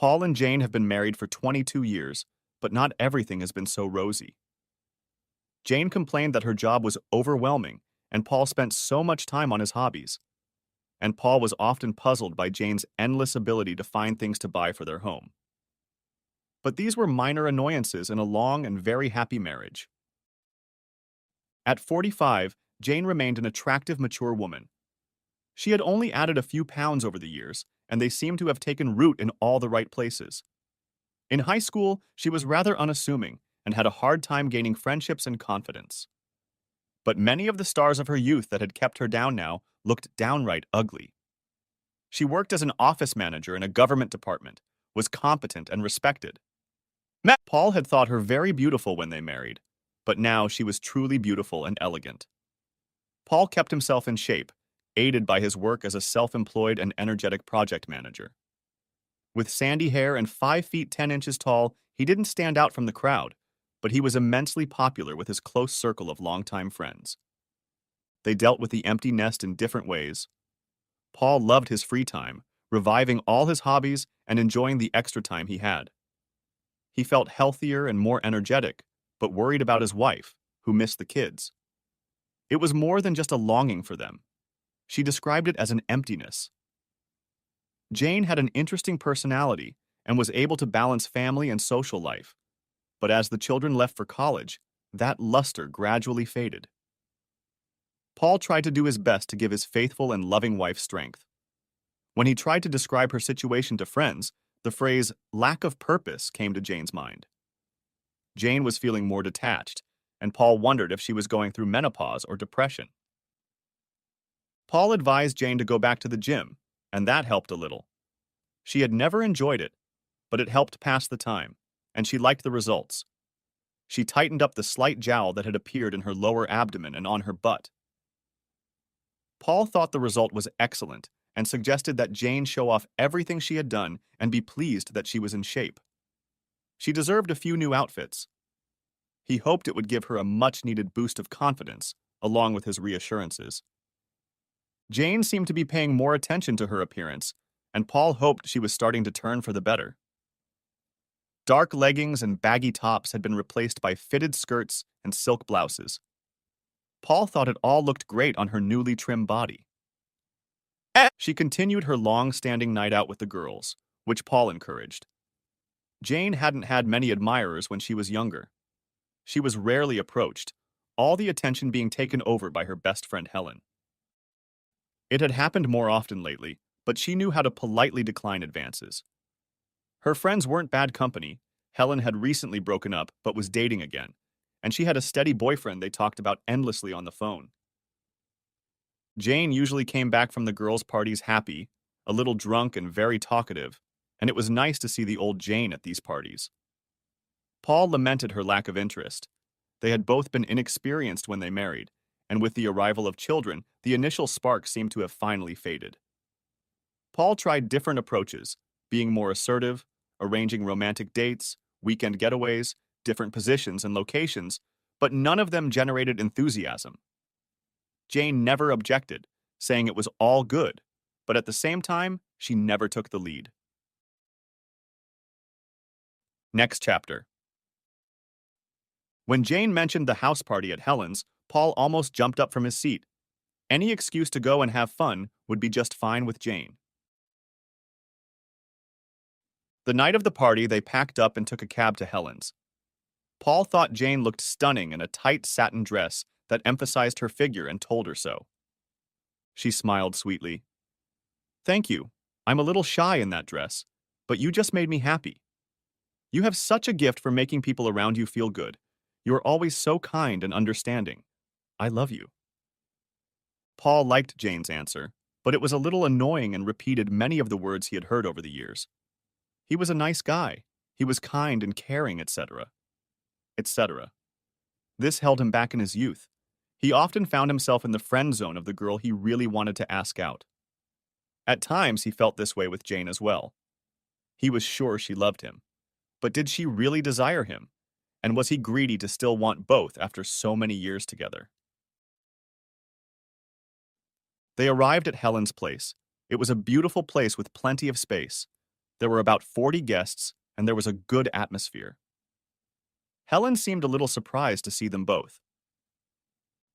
Paul and Jane have been married for 22 years, but not everything has been so rosy. Jane complained that her job was overwhelming, and Paul spent so much time on his hobbies. And Paul was often puzzled by Jane's endless ability to find things to buy for their home. But these were minor annoyances in a long and very happy marriage. At 45, Jane remained an attractive, mature woman. She had only added a few pounds over the years, and they seemed to have taken root in all the right places. In high school, she was rather unassuming and had a hard time gaining friendships and confidence. But many of the stars of her youth that had kept her down now looked downright ugly. She worked as an office manager in a government department, was competent and respected. Paul had thought her very beautiful when they married, but now she was truly beautiful and elegant. Paul kept himself in shape, aided by his work as a self-employed and energetic project manager. With sandy hair and 5 feet 10 inches tall, he didn't stand out from the crowd, but he was immensely popular with his close circle of longtime friends. They dealt with the empty nest in different ways. Paul loved his free time, reviving all his hobbies and enjoying the extra time he had. He felt healthier and more energetic, but worried about his wife, who missed the kids. It was more than just a longing for them. She described it as an emptiness. Jane had an interesting personality and was able to balance family and social life, but as the children left for college, that luster gradually faded. Paul tried to do his best to give his faithful and loving wife strength. When he tried to describe her situation to friends, the phrase lack of purpose came to Jane's mind. Jane was feeling more detached, and Paul wondered if she was going through menopause or depression. Paul advised Jane to go back to the gym, and that helped a little. She had never enjoyed it, but it helped pass the time, and she liked the results. She tightened up the slight jowl that had appeared in her lower abdomen and on her butt. Paul thought the result was excellent and suggested that Jane show off everything she had done and be pleased that she was in shape. She deserved a few new outfits. He hoped it would give her a much-needed boost of confidence, along with his reassurances. Jane seemed to be paying more attention to her appearance, and Paul hoped she was starting to turn for the better. Dark leggings and baggy tops had been replaced by fitted skirts and silk blouses. Paul thought it all looked great on her newly trimmed body. She continued her long-standing night out with the girls, which Paul encouraged. Jane hadn't had many admirers when she was younger. She was rarely approached, all the attention being taken over by her best friend Helen. It had happened more often lately, but she knew how to politely decline advances. Her friends weren't bad company. Helen had recently broken up but was dating again, and she had a steady boyfriend they talked about endlessly on the phone. Jane usually came back from the girls' parties happy, a little drunk and very talkative, and it was nice to see the old Jane at these parties. Paul lamented her lack of interest. They had both been inexperienced when they married, and with the arrival of children, the initial spark seemed to have finally faded. Paul tried different approaches, being more assertive, arranging romantic dates, weekend getaways, different positions and locations, but none of them generated enthusiasm. Jane never objected, saying it was all good, but at the same time, she never took the lead. Next chapter. When Jane mentioned the house party at Helen's, Paul almost jumped up from his seat. Any excuse to go and have fun would be just fine with Jane. The night of the party, they packed up and took a cab to Helen's. Paul thought Jane looked stunning in a tight satin dress that emphasized her figure and told her so. She smiled sweetly. "Thank you. I'm a little shy in that dress, but you just made me happy. You have such a gift for making people around you feel good. You are always so kind and understanding. I love you." Paul liked Jane's answer, but it was a little annoying and repeated many of the words he had heard over the years. He was a nice guy. He was kind and caring, etc., etc. This held him back in his youth. He often found himself in the friend zone of the girl he really wanted to ask out. At times, he felt this way with Jane as well. He was sure she loved him. But did she really desire him? And was he greedy to still want both after so many years together? They arrived at Helen's place. It was a beautiful place with plenty of space. There were about 40 guests, and there was a good atmosphere. Helen seemed a little surprised to see them both.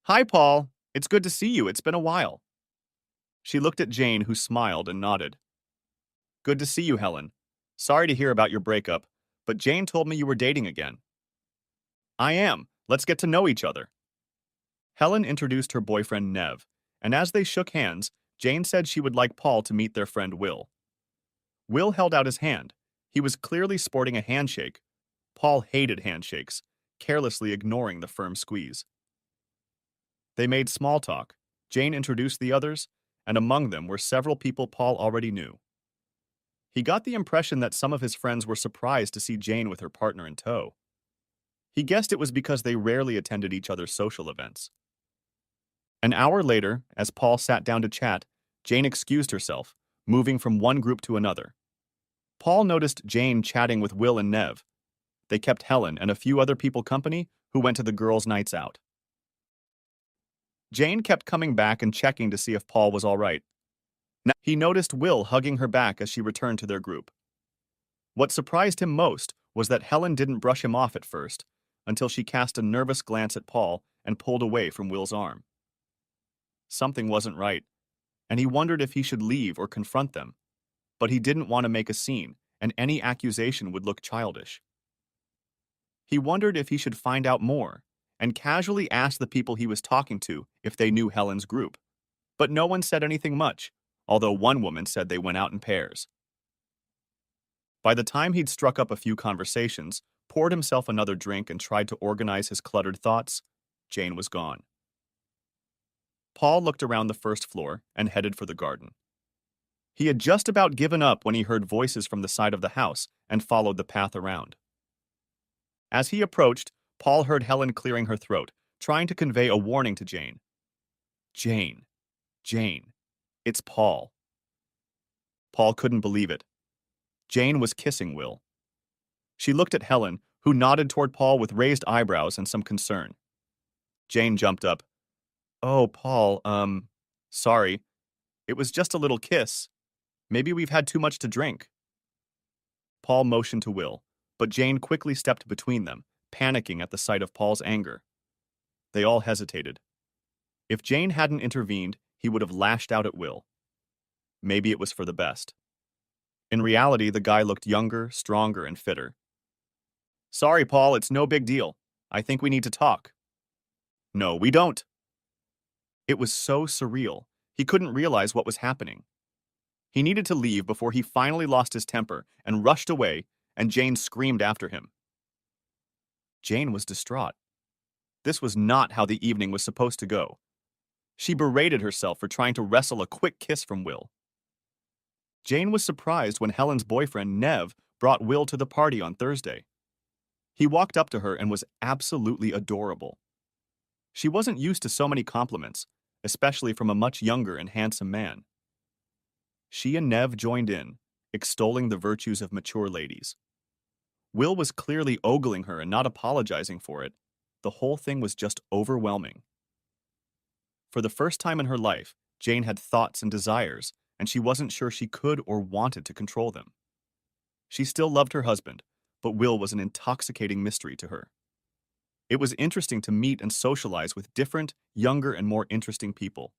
"Hi, Paul. It's good to see you. It's been a while." She looked at Jane, who smiled and nodded. "Good to see you, Helen. Sorry to hear about your breakup, but Jane told me you were dating again." "I am. Let's get to know each other." Helen introduced her boyfriend Nev, and as they shook hands, Jane said she would like Paul to meet their friend Will. Will held out his hand. He was clearly sporting a handshake. Paul hated handshakes, carelessly ignoring the firm squeeze. They made small talk. Jane introduced the others, and among them were several people Paul already knew. He got the impression that some of his friends were surprised to see Jane with her partner in tow. He guessed it was because they rarely attended each other's social events. An hour later, as Paul sat down to chat, Jane excused herself, moving from one group to another. Paul noticed Jane chatting with Will and Nev. They kept Helen and a few other people company who went to the girls' nights out. Jane kept coming back and checking to see if Paul was all right. Now, he noticed Will hugging her back as she returned to their group. What surprised him most was that Helen didn't brush him off at first, until she cast a nervous glance at Paul and pulled away from Will's arm. Something wasn't right, and he wondered if he should leave or confront them. But he didn't want to make a scene, and any accusation would look childish. He wondered if he should find out more, and casually asked the people he was talking to if they knew Helen's group. But no one said anything much, although one woman said they went out in pairs. By the time he'd struck up a few conversations, poured himself another drink and tried to organize his cluttered thoughts, Jane was gone. Paul looked around the first floor and headed for the garden. He had just about given up when he heard voices from the side of the house and followed the path around. As he approached, Paul heard Helen clearing her throat, trying to convey a warning to Jane. "Jane, Jane, it's Paul." Paul couldn't believe it. Jane was kissing Will. She looked at Helen, who nodded toward Paul with raised eyebrows and some concern. Jane jumped up. "Oh, Paul, sorry. It was just a little kiss. Maybe we've had too much to drink." Paul motioned to Will, but Jane quickly stepped between them, panicking at the sight of Paul's anger. They all hesitated. If Jane hadn't intervened, he would have lashed out at Will. Maybe it was for the best. In reality, the guy looked younger, stronger, and fitter. "Sorry, Paul, it's no big deal. I think we need to talk." "No, we don't." It was so surreal. He couldn't realize what was happening. He needed to leave before he finally lost his temper and rushed away, and Jane screamed after him. Jane was distraught. This was not how the evening was supposed to go. She berated herself for trying to wrestle a quick kiss from Will. Jane was surprised when Helen's boyfriend, Nev, brought Will to the party on Thursday. He walked up to her and was absolutely adorable. She wasn't used to so many compliments, especially from a much younger and handsome man. She and Nev joined in, extolling the virtues of mature ladies. Will was clearly ogling her and not apologizing for it. The whole thing was just overwhelming. For the first time in her life, Jane had thoughts and desires, and she wasn't sure she could or wanted to control them. She still loved her husband, but Will was an intoxicating mystery to her. It was interesting to meet and socialize with different, younger, and more interesting people.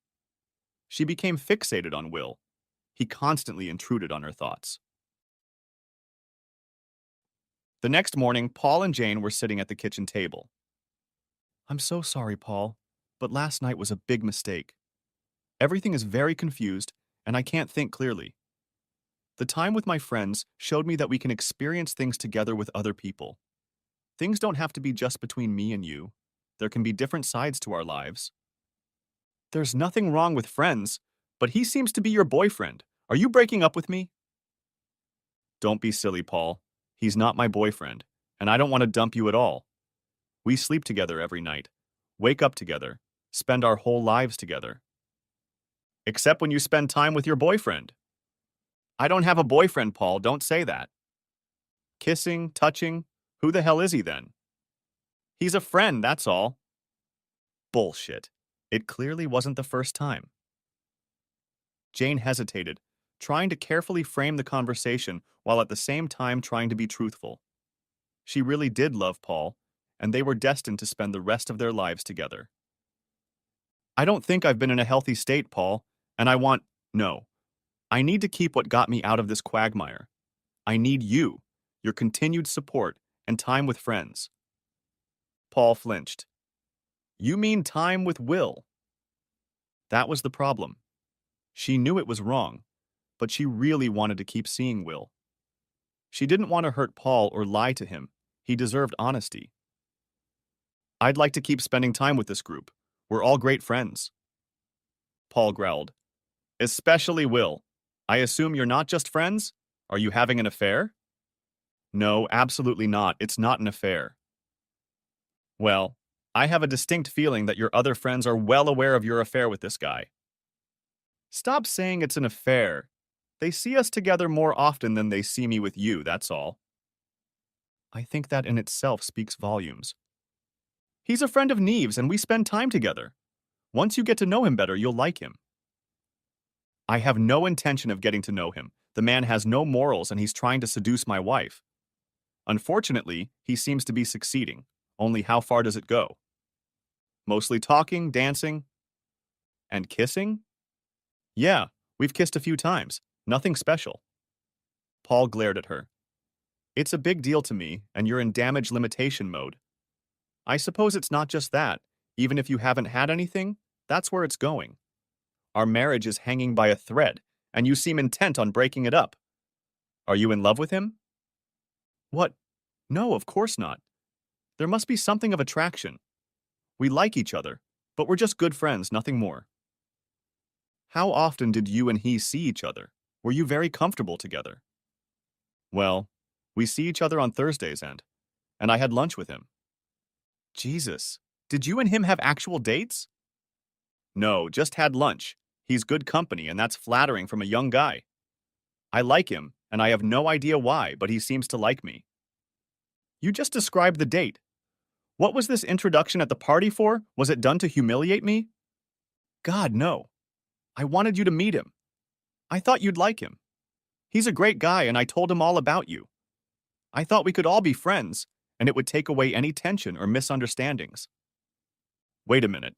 She became fixated on Will. He constantly intruded on her thoughts. The next morning, Paul and Jane were sitting at the kitchen table. "I'm so sorry, Paul, but last night was a big mistake. Everything is very confused, and I can't think clearly. The time with my friends showed me that we can experience things together with other people. Things don't have to be just between me and you. There can be different sides to our lives." "There's nothing wrong with friends, but he seems to be your boyfriend. Are you breaking up with me?" "Don't be silly, Paul. He's not my boyfriend, and I don't want to dump you at all. We sleep together every night, wake up together, spend our whole lives together." "Except when you spend time with your boyfriend." "I don't have a boyfriend, Paul. Don't say that." "Kissing, touching, who the hell is he then?" "He's a friend, that's all." Bullshit. It clearly wasn't the first time. Jane hesitated, trying to carefully frame the conversation while at the same time trying to be truthful. She really did love Paul, and they were destined to spend the rest of their lives together. I don't think I've been in a healthy state, Paul, and no. I need to keep what got me out of this quagmire. I need you, your continued support, and time with friends. Paul flinched. You mean time with Will? That was the problem. She knew it was wrong, but she really wanted to keep seeing Will. She didn't want to hurt Paul or lie to him. He deserved honesty. I'd like to keep spending time with this group. We're all great friends. Paul growled. Especially Will. I assume you're not just friends? Are you having an affair? No, absolutely not. It's not an affair. Well, I have a distinct feeling that your other friends are well aware of your affair with this guy. Stop saying it's an affair. They see us together more often than they see me with you, that's all. I think that in itself speaks volumes. He's a friend of Neve's and we spend time together. Once you get to know him better, you'll like him. I have no intention of getting to know him. The man has no morals and he's trying to seduce my wife. Unfortunately, he seems to be succeeding. Only how far does it go? Mostly talking, dancing, and kissing? Yeah, we've kissed a few times. Nothing special. Paul glared at her. It's a big deal to me, and you're in damage limitation mode. I suppose it's not just that. Even if you haven't had anything, that's where it's going. Our marriage is hanging by a thread, and you seem intent on breaking it up. Are you in love with him? What? No, of course not. There must be something of attraction. We like each other, but we're just good friends, nothing more. How often did you and he see each other? Were you very comfortable together? Well, we see each other on Thursdays and I had lunch with him. Jesus, did you and him have actual dates? No, just had lunch. He's good company and that's flattering from a young guy. I like him, and I have no idea why, but he seems to like me. You just described the date. What was this introduction at the party for? Was it done to humiliate me? God, no. I wanted you to meet him. I thought you'd like him. He's a great guy, and I told him all about you. I thought we could all be friends, and it would take away any tension or misunderstandings. Wait a minute.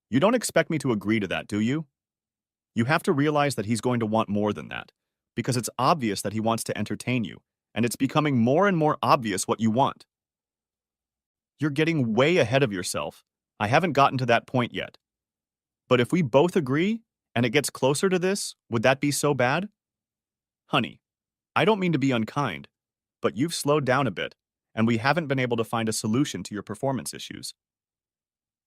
You don't expect me to agree to that, do you? You have to realize that he's going to want more than that, because it's obvious that he wants to entertain you, and it's becoming more and more obvious what you want. You're getting way ahead of yourself. I haven't gotten to that point yet. But if we both agree, and it gets closer to this, would that be so bad? Honey, I don't mean to be unkind, but you've slowed down a bit, and we haven't been able to find a solution to your performance issues.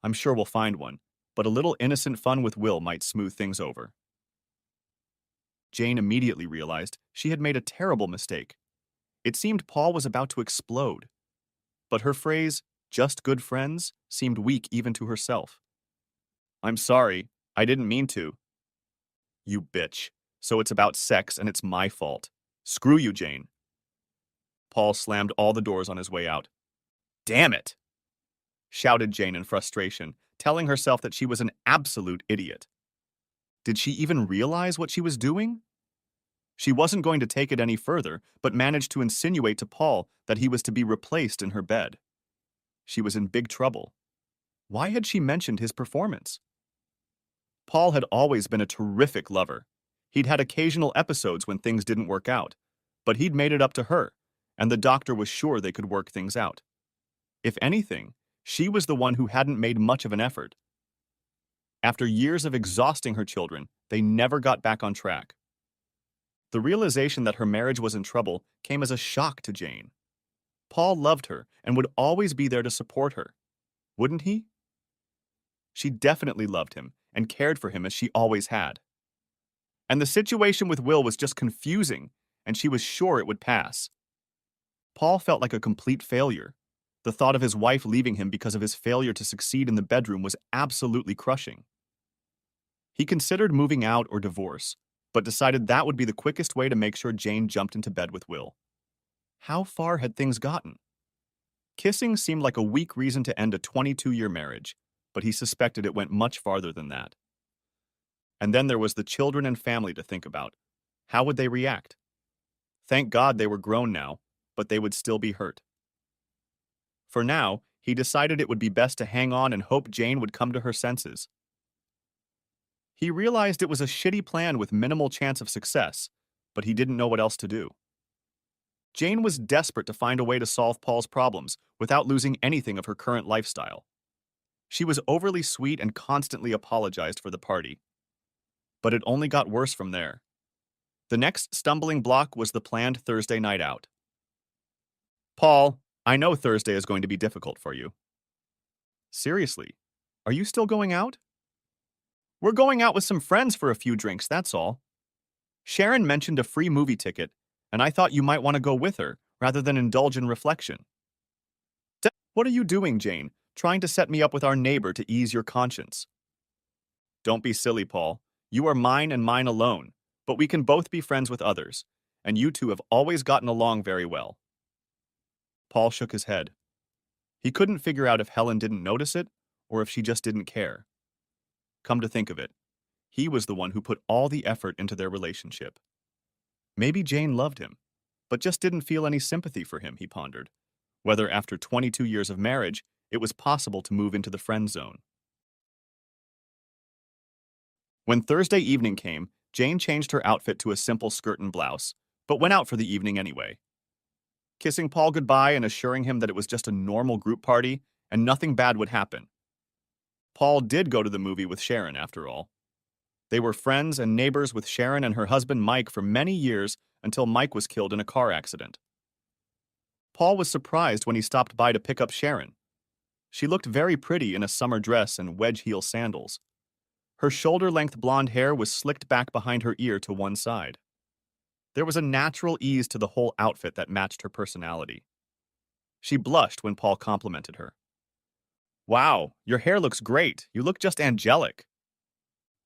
I'm sure we'll find one, but a little innocent fun with Will might smooth things over. Jane immediately realized she had made a terrible mistake. It seemed Paul was about to explode. But her phrase, just good friends, seemed weak even to herself. I'm sorry, I didn't mean to. You bitch. So it's about sex and it's my fault. Screw you, Jane. Paul slammed all the doors on his way out. Damn it! Shouted Jane in frustration, telling herself that she was an absolute idiot. Did she even realize what she was doing? She wasn't going to take it any further, but managed to insinuate to Paul that he was to be replaced in her bed. She was in big trouble. Why had she mentioned his performance? Paul had always been a terrific lover. He'd had occasional episodes when things didn't work out, but he'd made it up to her, and the doctor was sure they could work things out. If anything, she was the one who hadn't made much of an effort. After years of exhausting her children, they never got back on track. The realization that her marriage was in trouble came as a shock to Jane. Paul loved her and would always be there to support her. Wouldn't he? She definitely loved him and cared for him as she always had. And the situation with Will was just confusing, and she was sure it would pass. Paul felt like a complete failure. The thought of his wife leaving him because of his failure to succeed in the bedroom was absolutely crushing. He considered moving out or divorce, but decided that would be the quickest way to make sure Jane jumped into bed with Will. How far had things gotten? Kissing seemed like a weak reason to end a 22-year marriage, but he suspected it went much farther than that. And then there was the children and family to think about. How would they react? Thank God they were grown now, but they would still be hurt. For now, he decided it would be best to hang on and hope Jane would come to her senses. He realized it was a shitty plan with minimal chance of success, but he didn't know what else to do. Jane was desperate to find a way to solve Paul's problems without losing anything of her current lifestyle. She was overly sweet and constantly apologized for the party. But it only got worse from there. The next stumbling block was the planned Thursday night out. Paul, I know Thursday is going to be difficult for you. Seriously, are you still going out? We're going out with some friends for a few drinks, that's all. Sharon mentioned a free movie ticket, and I thought you might want to go with her rather than indulge in reflection. What are you doing, Jane? Trying to set me up with our neighbor to ease your conscience? Don't be silly, Paul. You are mine and mine alone, but we can both be friends with others, and you two have always gotten along very well. Paul shook his head. He couldn't figure out if Helen didn't notice it or if she just didn't care. Come to think of it, he was the one who put all the effort into their relationship. Maybe Jane loved him, but just didn't feel any sympathy for him, he pondered, whether after 22 years of marriage it was possible to move into the friend zone. When Thursday evening came, Jane changed her outfit to a simple skirt and blouse, but went out for the evening anyway. Kissing Paul goodbye and assuring him that it was just a normal group party and nothing bad would happen. Paul did go to the movie with Sharon, after all. They were friends and neighbors with Sharon and her husband Mike for many years until Mike was killed in a car accident. Paul was surprised when he stopped by to pick up Sharon. She looked very pretty in a summer dress and wedge-heel sandals. Her shoulder-length blonde hair was slicked back behind her ear to one side. There was a natural ease to the whole outfit that matched her personality. She blushed when Paul complimented her. Wow, your hair looks great. You look just angelic.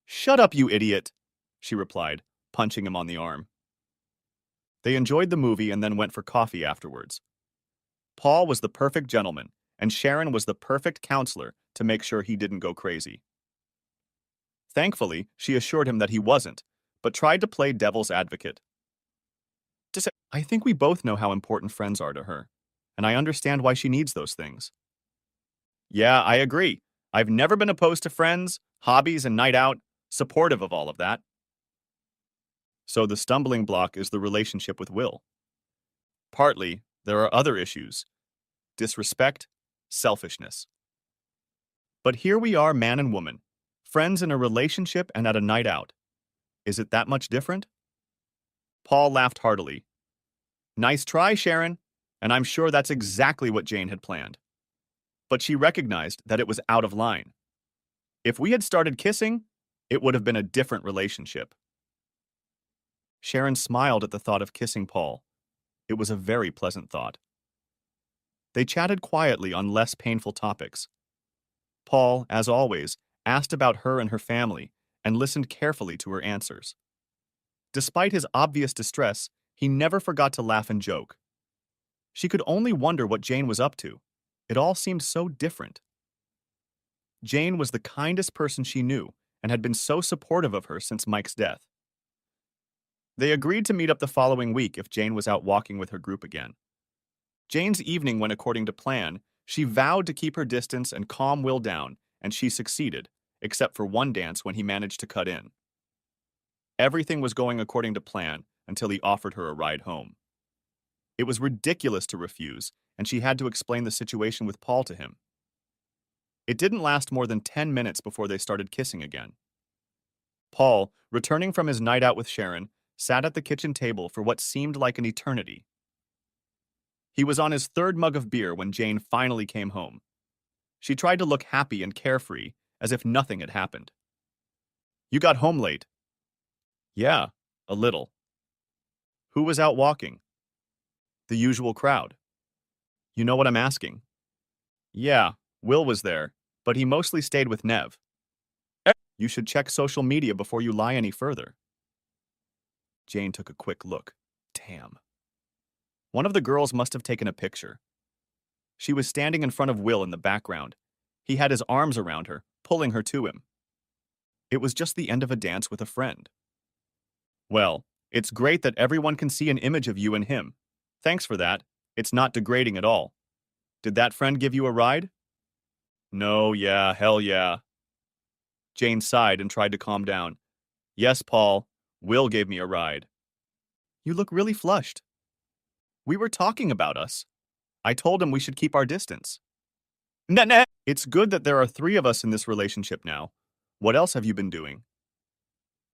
Shut up, you idiot, she replied, punching him on the arm. They enjoyed the movie and then went for coffee afterwards. Paul was the perfect gentleman, and Sharon was the perfect counselor to make sure he didn't go crazy. Thankfully, she assured him that he wasn't, but tried to play devil's advocate. I think we both know how important friends are to her, and I understand why she needs those things. Yeah, I agree. I've never been opposed to friends, hobbies, and night out, supportive of all of that. So the stumbling block is the relationship with Will. Partly, there are other issues: disrespect, selfishness. But here we are, man and woman, friends in a relationship and at a night out. Is it that much different? Paul laughed heartily. Nice try, Sharon, and I'm sure that's exactly what Jane had planned. But she recognized that it was out of line. If we had started kissing, it would have been a different relationship. Sharon smiled at the thought of kissing Paul. It was a very pleasant thought. They chatted quietly on less painful topics. Paul, as always, asked about her and her family and listened carefully to her answers. Despite his obvious distress, he never forgot to laugh and joke. She could only wonder what Jane was up to. It all seemed so different. Jane was the kindest person she knew and had been so supportive of her since Mike's death. They agreed to meet up the following week if Jane was out walking with her group again. Jane's evening went according to plan. She vowed to keep her distance and calm Will down, and she succeeded, except for one dance when he managed to cut in. Everything was going according to plan until he offered her a ride home. It was ridiculous to refuse, and she had to explain the situation with Paul to him. It didn't last more than 10 minutes before they started kissing again. Paul, returning from his night out with Sharon, sat at the kitchen table for what seemed like an eternity. He was on his third mug of beer when Jane finally came home. She tried to look happy and carefree, as if nothing had happened. You got home late. Yeah, a little. Who was out walking? The usual crowd. You know what I'm asking? Yeah, Will was there, but he mostly stayed with Nev. You should check social media before you lie any further. Jane took a quick look. Damn. One of the girls must have taken a picture. She was standing in front of Will in the background. He had his arms around her, pulling her to him. It was just the end of a dance with a friend. Well, It's great that everyone can see an image of you and him. Thanks for that. It's not degrading at all. Did that friend give you a ride? No, yeah, hell yeah. Jane sighed and tried to calm down. Yes, Paul. Will gave me a ride. You look really flushed. We were talking about us. I told him we should keep our distance. Nah. It's good that there are three of us in this relationship now. What else have you been doing?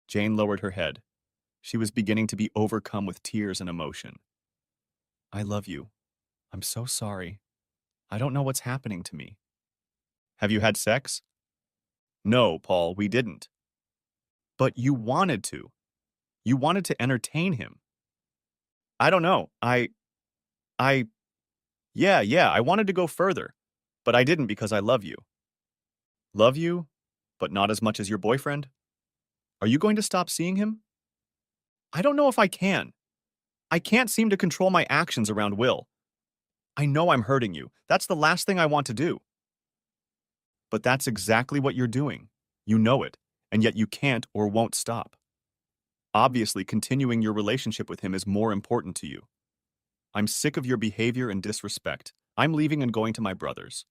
Jane lowered her head. She was beginning to be overcome with tears and emotion. I love you. I'm so sorry. I don't know what's happening to me. Have you had sex? No, Paul, we didn't. But you wanted to. You wanted to entertain him. I don't know. I, yeah, I wanted to go further. But I didn't because I love you. Love you, but not as much as your boyfriend? Are you going to stop seeing him? I don't know if I can. I can't seem to control my actions around Will. I know I'm hurting you. That's the last thing I want to do. But that's exactly what you're doing. You know it, and yet you can't or won't stop. Obviously, continuing your relationship with him is more important to you. I'm sick of your behavior and disrespect. I'm leaving and going to my brother's.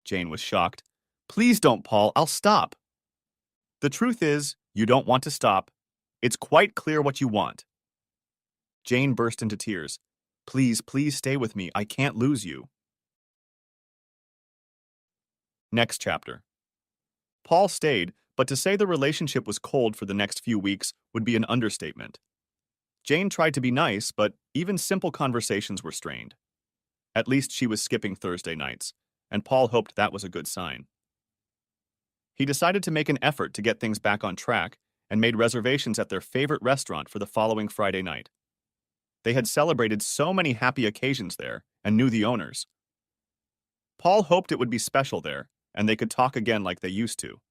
Jane was shocked. Please don't, Paul. I'll stop. The truth is, you don't want to stop. It's quite clear what you want. Jane burst into tears. Please stay with me. I can't lose you. Next chapter. Paul stayed, but to say the relationship was cold for the next few weeks would be an understatement. Jane tried to be nice, but even simple conversations were strained. At least she was skipping Thursday nights, and Paul hoped that was a good sign. He decided to make an effort to get things back on track and made reservations at their favorite restaurant for the following Friday night. They had celebrated so many happy occasions there and knew the owners. Paul hoped it would be special there, and they could talk again like they used to.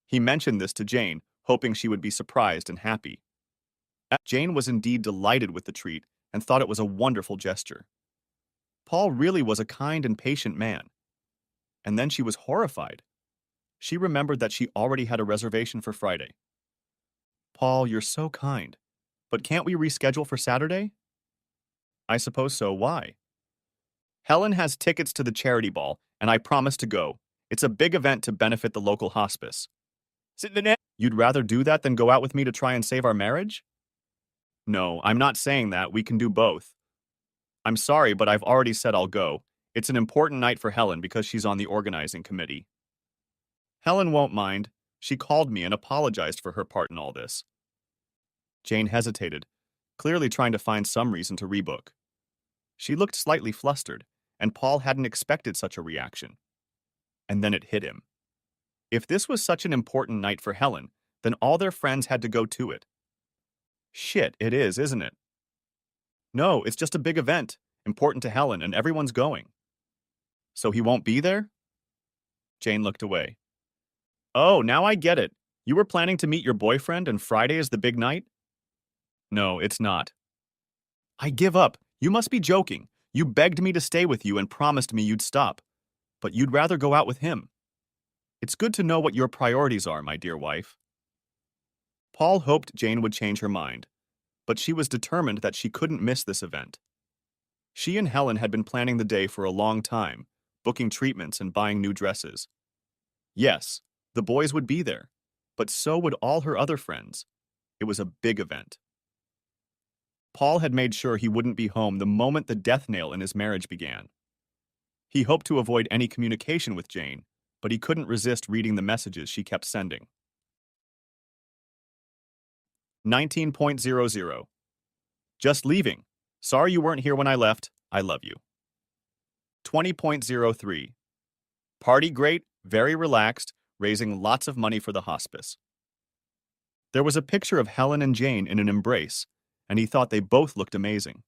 He mentioned this to Jane, hoping she would be surprised and happy. Jane was indeed delighted with the treat and thought it was a wonderful gesture. Paul really was a kind and patient man. And then she was horrified. She remembered that she already had a reservation for Friday. Paul, you're so kind. But can't we reschedule for Saturday? I suppose so. Why? Helen has tickets to the charity ball, and I promised to go. It's a big event to benefit the local hospice. You'd rather do that than go out with me to try and save our marriage? No, I'm not saying that. We can do both. I'm sorry, but I've already said I'll go. It's an important night for Helen because she's on the organizing committee. Helen won't mind. She called me and apologized for her part in all this. Jane hesitated, clearly trying to find some reason to rebook. She looked slightly flustered, and Paul hadn't expected such a reaction. And then it hit him. If this was such an important night for Helen, then all their friends had to go to it. Shit, it is, isn't it? No, it's just a big event, important to Helen, and everyone's going. So he won't be there? Jane looked away. Oh, now I get it. You were planning to meet your boyfriend and Friday is the big night? No, it's not. I give up. You must be joking. You begged me to stay with you and promised me you'd stop. But you'd rather go out with him. It's good to know what your priorities are, my dear wife. Paul hoped Jane would change her mind, but she was determined that she couldn't miss this event. She and Helen had been planning the day for a long time, booking treatments and buying new dresses. Yes, the boys would be there, but so would all her other friends. It was a big event. Paul had made sure he wouldn't be home the moment the death nail in his marriage began. He hoped to avoid any communication with Jane, but he couldn't resist reading the messages she kept sending. 19.00. Just leaving. Sorry you weren't here when I left. I love you. 20.03. Party great, very relaxed, raising lots of money for the hospice. There was a picture of Helen and Jane in an embrace, and he thought they both looked amazing.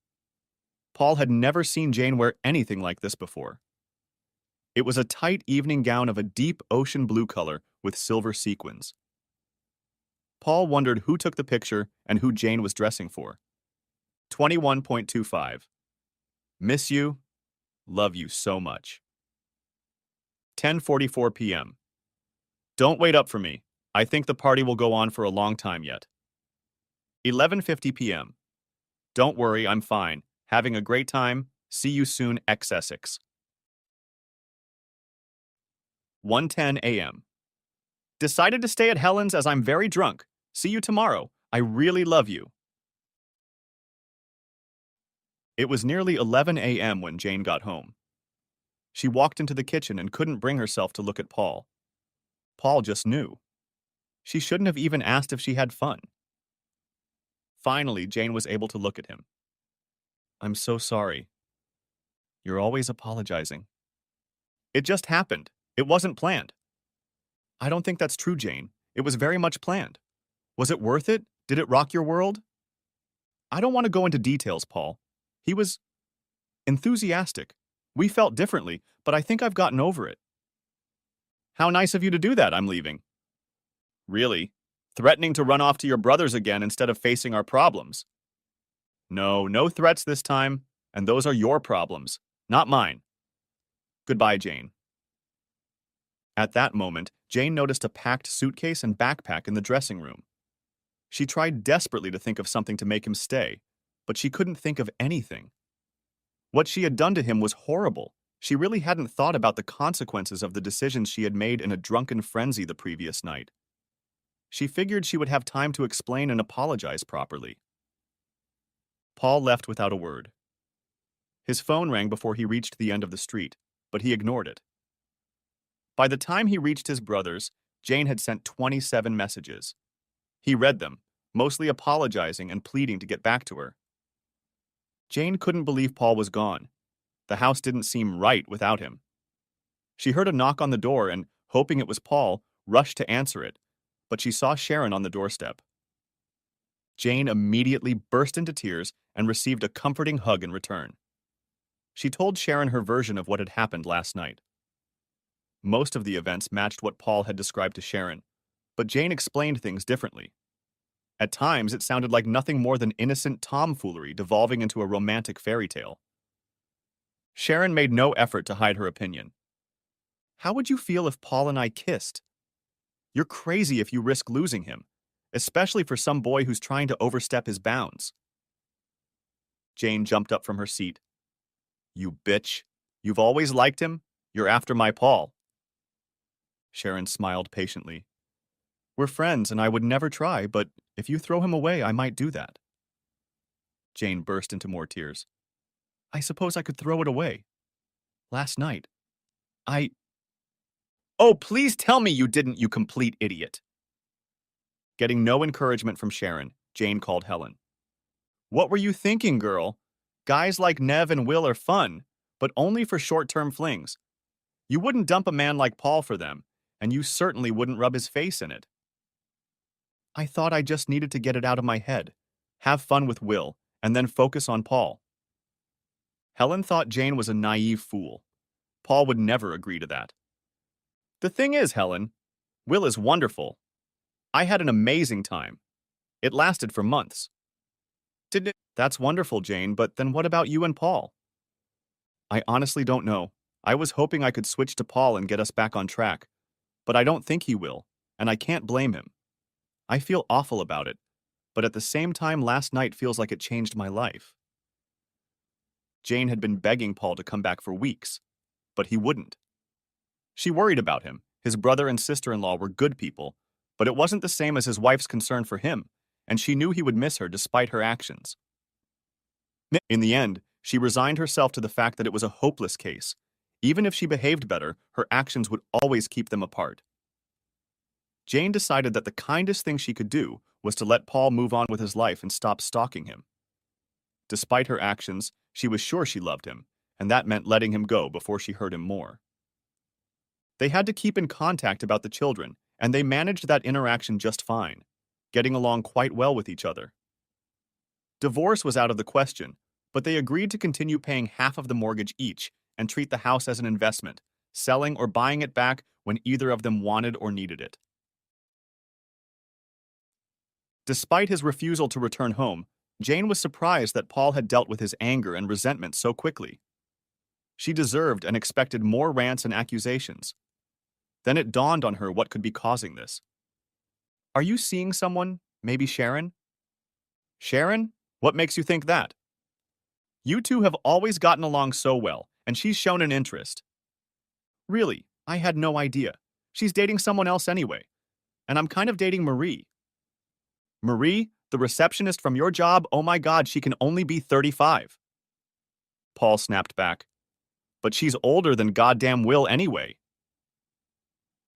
Paul had never seen Jane wear anything like this before. It was a tight evening gown of a deep ocean blue color with silver sequins. Paul wondered who took the picture and who Jane was dressing for. 21.25. Miss you. Love you so much. 10:44 p.m. Don't wait up for me. I think the party will go on for a long time yet. 11:50 p.m. Don't worry, I'm fine. Having a great time. See you soon, ex-Essex. 1:10 a.m. Decided to stay at Helen's as I'm very drunk. See you tomorrow. I really love you. It was nearly 11 a.m. when Jane got home. She walked into the kitchen and couldn't bring herself to look at Paul. Paul just knew. She shouldn't have even asked if she had fun. Finally, Jane was able to look at him. I'm so sorry. You're always apologizing. It just happened. It wasn't planned. I don't think that's true, Jane. It was very much planned. Was it worth it? Did it rock your world? I don't want to go into details, Paul. He was enthusiastic. We felt differently, but I think I've gotten over it. How nice of you to do that, I'm leaving. Really? Threatening to run off to your brothers again instead of facing our problems. No, no threats this time, and those are your problems, not mine. Goodbye, Jane. At that moment, Jane noticed a packed suitcase and backpack in the dressing room. She tried desperately to think of something to make him stay, but she couldn't think of anything. What she had done to him was horrible. She really hadn't thought about the consequences of the decisions she had made in a drunken frenzy the previous night. She figured she would have time to explain and apologize properly. Paul left without a word. His phone rang before he reached the end of the street, but he ignored it. By the time he reached his brother's, Jane had sent 27 messages. He read them, mostly apologizing and pleading to get back to her. Jane couldn't believe Paul was gone. The house didn't seem right without him. She heard a knock on the door and, hoping it was Paul, rushed to answer it, but she saw Sharon on the doorstep. Jane immediately burst into tears and received a comforting hug in return. She told Sharon her version of what had happened last night. Most of the events matched what Paul had described to Sharon, but Jane explained things differently. At times, it sounded like nothing more than innocent tomfoolery devolving into a romantic fairy tale. Sharon made no effort to hide her opinion. How would you feel if Paul and I kissed? You're crazy if you risk losing him, especially for some boy who's trying to overstep his bounds. Jane jumped up from her seat. You bitch. You've always liked him? You're after my Paul. Sharon smiled patiently. We're friends and I would never try, but if you throw him away, I might do that. Jane burst into more tears. I suppose I could throw it away. Last night. Oh, please tell me you didn't, you complete idiot. Getting no encouragement from Sharon, Jane called Helen. What were you thinking, girl? Guys like Nev and Will are fun, but only for short-term flings. You wouldn't dump a man like Paul for them, and you certainly wouldn't rub his face in it. I thought I just needed to get it out of my head, have fun with Will, and then focus on Paul. Helen thought Jane was a naive fool. Paul would never agree to that. The thing is, Helen, Will is wonderful. I had an amazing time. It lasted for months. Didn't it? That's wonderful, Jane, but then what about you and Paul? I honestly don't know. I was hoping I could switch to Paul and get us back on track, but I don't think he will, and I can't blame him. I feel awful about it, but at the same time, last night feels like it changed my life. Jane had been begging Paul to come back for weeks, but he wouldn't. She worried about him. His brother and sister-in-law were good people, but it wasn't the same as his wife's concern for him, and she knew he would miss her despite her actions. In the end, she resigned herself to the fact that it was a hopeless case. Even if she behaved better, her actions would always keep them apart. Jane decided that the kindest thing she could do was to let Paul move on with his life and stop stalking him. Despite her actions, she was sure she loved him, and that meant letting him go before she hurt him more. They had to keep in contact about the children, and they managed that interaction just fine, getting along quite well with each other. Divorce was out of the question, but they agreed to continue paying half of the mortgage each and treat the house as an investment, selling or buying it back when either of them wanted or needed it. Despite his refusal to return home, Jane was surprised that Paul had dealt with his anger and resentment so quickly. She deserved and expected more rants and accusations. Then it dawned on her what could be causing this. Are you seeing someone, maybe Sharon? Sharon? What makes you think that? You two have always gotten along so well, and she's shown an interest. Really, I had no idea. She's dating someone else anyway, and I'm kind of dating Marie. Marie, the receptionist from your job, oh my god, she can only be 35. Paul snapped back. But she's older than goddamn Will anyway.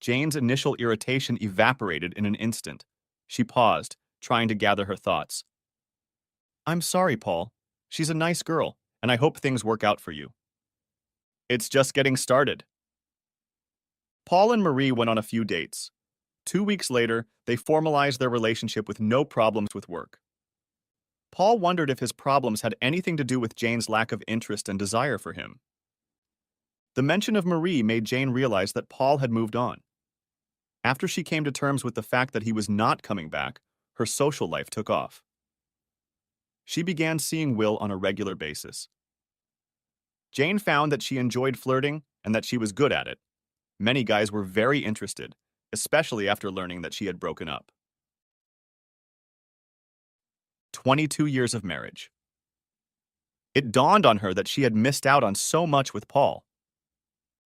Jane's initial irritation evaporated in an instant. She paused, trying to gather her thoughts. I'm sorry, Paul. She's a nice girl, and I hope things work out for you. It's just getting started. Paul and Marie went on a few dates. 2 weeks later, they formalized their relationship with no problems with work. Paul wondered if his problems had anything to do with Jane's lack of interest and desire for him. The mention of Marie made Jane realize that Paul had moved on. After she came to terms with the fact that he was not coming back, her social life took off. She began seeing Will on a regular basis. Jane found that she enjoyed flirting and that she was good at it. Many guys were very interested, especially after learning that she had broken up. 22 years of marriage. It dawned on her that she had missed out on so much with Paul.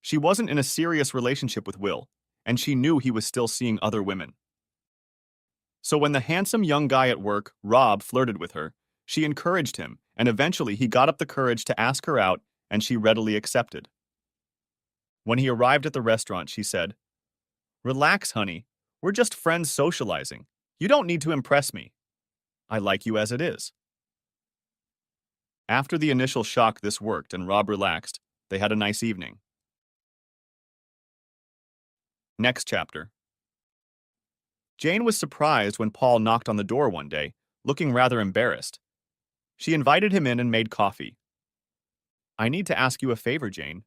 She wasn't in a serious relationship with Will, and she knew he was still seeing other women. So when the handsome young guy at work, Rob, flirted with her, she encouraged him, and eventually he got up the courage to ask her out, and she readily accepted. When he arrived at the restaurant, she said, "Relax, honey. We're just friends socializing. You don't need to impress me. I like you as it is." After the initial shock, this worked, and Rob relaxed. They had a nice evening. Next chapter. Jane was surprised when Paul knocked on the door one day, looking rather embarrassed. She invited him in and made coffee. "I need to ask you a favor, Jane."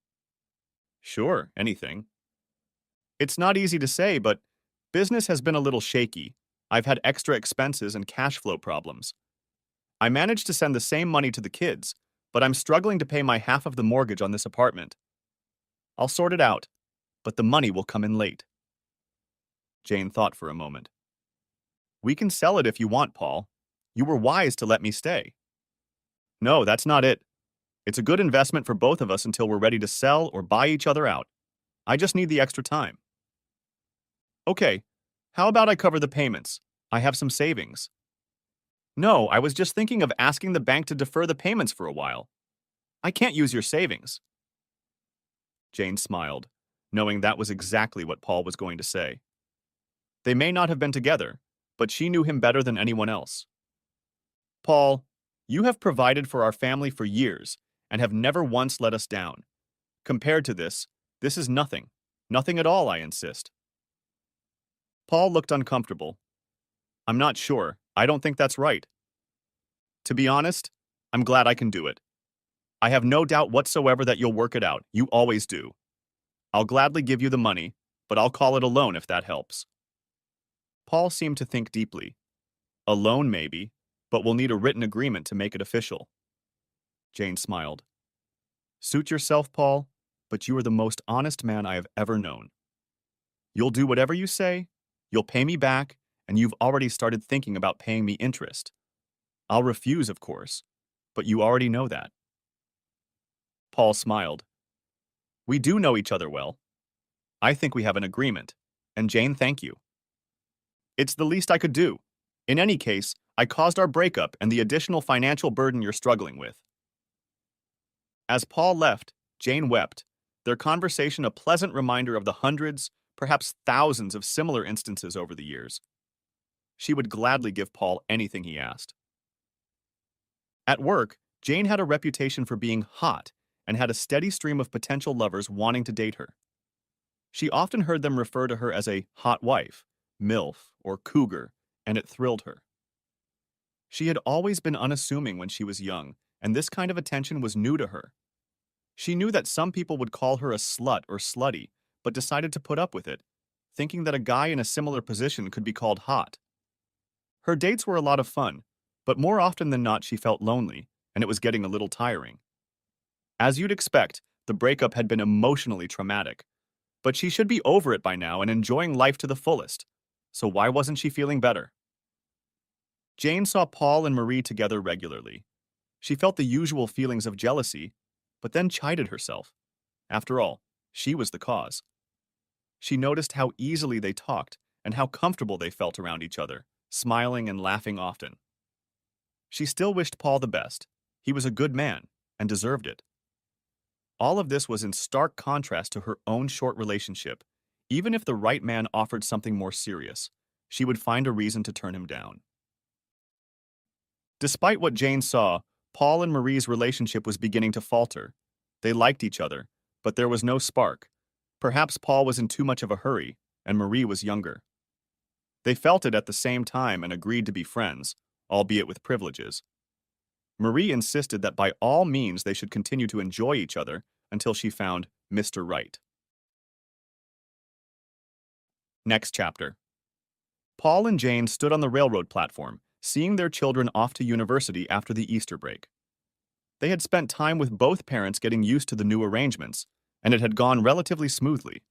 "Sure, anything." "It's not easy to say, but business has been a little shaky. I've had extra expenses and cash flow problems. I managed to send the same money to the kids, but I'm struggling to pay my half of the mortgage on this apartment. I'll sort it out, but the money will come in late." Jane thought for a moment. "We can sell it if you want, Paul. You were wise to let me stay." "No, that's not it. It's a good investment for both of us until we're ready to sell or buy each other out. I just need the extra time." "Okay, how about I cover the payments? I have some savings." "No, I was just thinking of asking the bank to defer the payments for a while. I can't use your savings." Jane smiled, knowing that was exactly what Paul was going to say. They may not have been together, but she knew him better than anyone else. "Paul, you have provided for our family for years and have never once let us down. Compared to this is nothing. Nothing at all, I insist." Paul looked uncomfortable. "I'm not sure. I don't think that's right. To be honest, I'm glad I can do it. I have no doubt whatsoever that you'll work it out. You always do. I'll gladly give you the money, but I'll call it a loan if that helps." Paul seemed to think deeply. "A loan, maybe, but we'll need a written agreement to make it official." Jane smiled. "Suit yourself, Paul, but you are the most honest man I have ever known. You'll do whatever you say, you'll pay me back, and you've already started thinking about paying me interest. I'll refuse, of course, but you already know that." Paul smiled. "We do know each other well. I think we have an agreement, and Jane, thank you. It's the least I could do. In any case, I caused our breakup and the additional financial burden you're struggling with." As Paul left, Jane wept, their conversation a pleasant reminder of the hundreds, perhaps thousands of similar instances over the years. She would gladly give Paul anything he asked. At work, Jane had a reputation for being hot and had a steady stream of potential lovers wanting to date her. She often heard them refer to her as a hot wife, MILF, or cougar, and it thrilled her. She had always been unassuming when she was young, and this kind of attention was new to her. She knew that some people would call her a slut or slutty, but decided to put up with it, thinking that a guy in a similar position could be called hot. Her dates were a lot of fun, but more often than not she felt lonely, and it was getting a little tiring. As you'd expect, the breakup had been emotionally traumatic, but she should be over it by now and enjoying life to the fullest. So why wasn't she feeling better? Jane saw Paul and Marie together regularly. She felt the usual feelings of jealousy, but then chided herself. After all, she was the cause. She noticed how easily they talked and how comfortable they felt around each other, smiling and laughing often. She still wished Paul the best. He was a good man and deserved it. All of this was in stark contrast to her own short relationship. Even if the right man offered something more serious, she would find a reason to turn him down. Despite what Jane saw, Paul and Marie's relationship was beginning to falter. They liked each other, but there was no spark. Perhaps Paul was in too much of a hurry, and Marie was younger. They felt it at the same time and agreed to be friends, albeit with privileges. Marie insisted that by all means they should continue to enjoy each other until she found Mr. Right. Next chapter. Paul and Jane stood on the railroad platform, seeing their children off to university after the Easter break. They had spent time with both parents getting used to the new arrangements, and it had gone relatively smoothly.